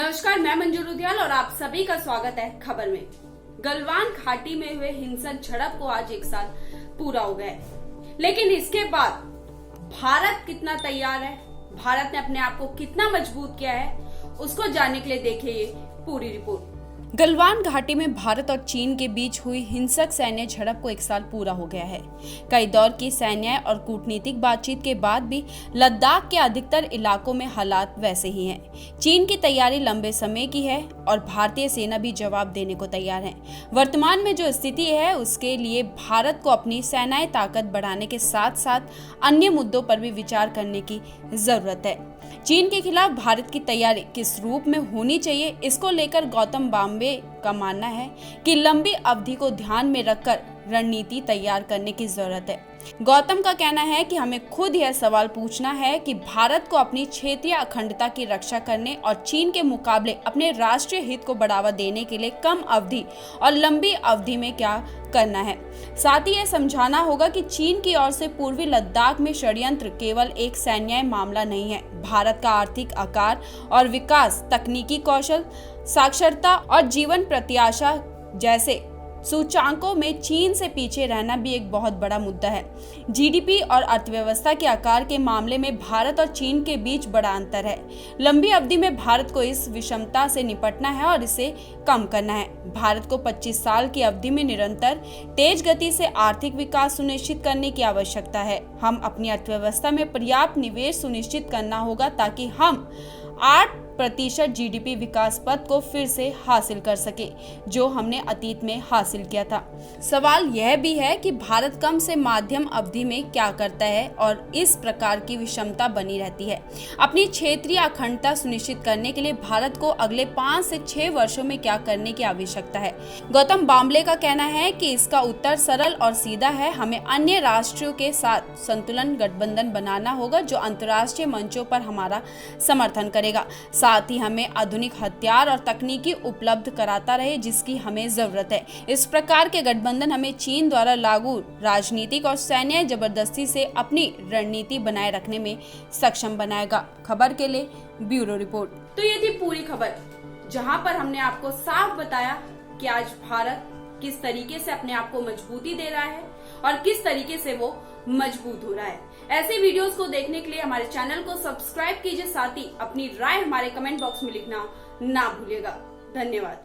नमस्कार, मैं मंजू रुधियाल और आप सभी का स्वागत है खबर में। गलवान घाटी में हुए हिंसक झड़प को आज 1 साल पूरा हो गया है, लेकिन इसके बाद भारत कितना तैयार है, भारत ने अपने आप को कितना मजबूत किया है, उसको जानने के लिए देखिए ये पूरी रिपोर्ट। गलवान घाटी में भारत और चीन के बीच हुई हिंसक सैन्य झड़प को 1 साल पूरा हो गया है। कई दौर की सैन्य और कूटनीतिक बातचीत के बाद भी लद्दाख के अधिकतर इलाकों में हालात वैसे ही हैं। चीन की तैयारी लंबे समय की है और भारतीय सेना भी जवाब देने को तैयार है। वर्तमान में जो स्थिति है उसके लिए भारत को अपनी सेनाएं ताकत बढ़ाने के साथ साथ अन्य मुद्दों पर भी विचार करने की जरूरत है। चीन के खिलाफ भारत की तैयारी किस रूप में होनी चाहिए, इसको लेकर गौतम बाम्बे का मानना है कि लंबी अवधि को ध्यान में रखकर रणनीति तैयार करने की जरूरत है। गौतम का कहना है कि हमें खुद यह सवाल पूछना है कि भारत को अपनी क्षेत्रीय अखंडता की रक्षा करने और चीन के मुकाबले अपने राष्ट्रीय हित को बढ़ावा देने के लिए कम अवधि और लंबी अवधि में क्या करना है। साथ ही यह समझाना होगा कि चीन की ओर से पूर्वी लद्दाख में षड्यंत्र केवल एक सैन्य मामला नहीं है। भारत का आर्थिक आकार और विकास, तकनीकी कौशल, साक्षरता और जीवन प्रत्याशा जैसे सूचांकों में चीन से पीछे रहना भी एक बहुत बड़ा मुद्दा है। जीडीपी और अर्थव्यवस्था के आकार के मामले में भारत और चीन के बीच बड़ा अंतर है। लंबी अवधि में भारत को इस विषमता से निपटना है और इसे कम करना है। भारत को 25 साल की अवधि में निरंतर तेज गति से आर्थिक विकास सुनिश्चित करने की आवश्यकता है। हम अपनी अर्थव्यवस्था में पर्याप्त निवेश सुनिश्चित करना होगा ताकि हम 8% जीडीपी विकास पथ को फिर से हासिल कर सके, जो हमने अतीत में हासिल किया था। सवाल यह भी है कि भारत कम से माध्यम अवधि में क्या करता है और इस प्रकार की विषमता बनी रहती है। अपनी क्षेत्रीय अखंडता सुनिश्चित करने के लिए भारत को अगले 5 से 6 वर्षों में क्या करने की आवश्यकता है। गौतम बाम्बे का कहना है कि इसका उत्तर सरल और सीधा है। हमें अन्य राष्ट्रों के साथ संतुलन गठबंधन बनाना होगा जो अंतर्राष्ट्रीय मंचों पर हमारा समर्थन करेगा। साथ ही हमें आधुनिक हथियार और तकनीकी उपलब्ध कराता रहे जिसकी हमें जरूरत है। इस प्रकार के गठबंधन हमें चीन द्वारा लागू राजनीतिक और सैन्य जबरदस्ती से अपनी रणनीति बनाए रखने में सक्षम बनाएगा। खबर के लिए ब्यूरो रिपोर्ट। तो ये थी पूरी खबर, जहां पर हमने आपको साफ बताया कि आज भारत किस तरीके से अपने आप को मजबूती दे रहा है और किस तरीके से वो मजबूत हो रहा है। ऐसे वीडियोस को देखने के लिए हमारे चैनल को सब्सक्राइब कीजिए, साथ ही अपनी राय हमारे कमेंट बॉक्स में लिखना ना भूलिएगा। धन्यवाद।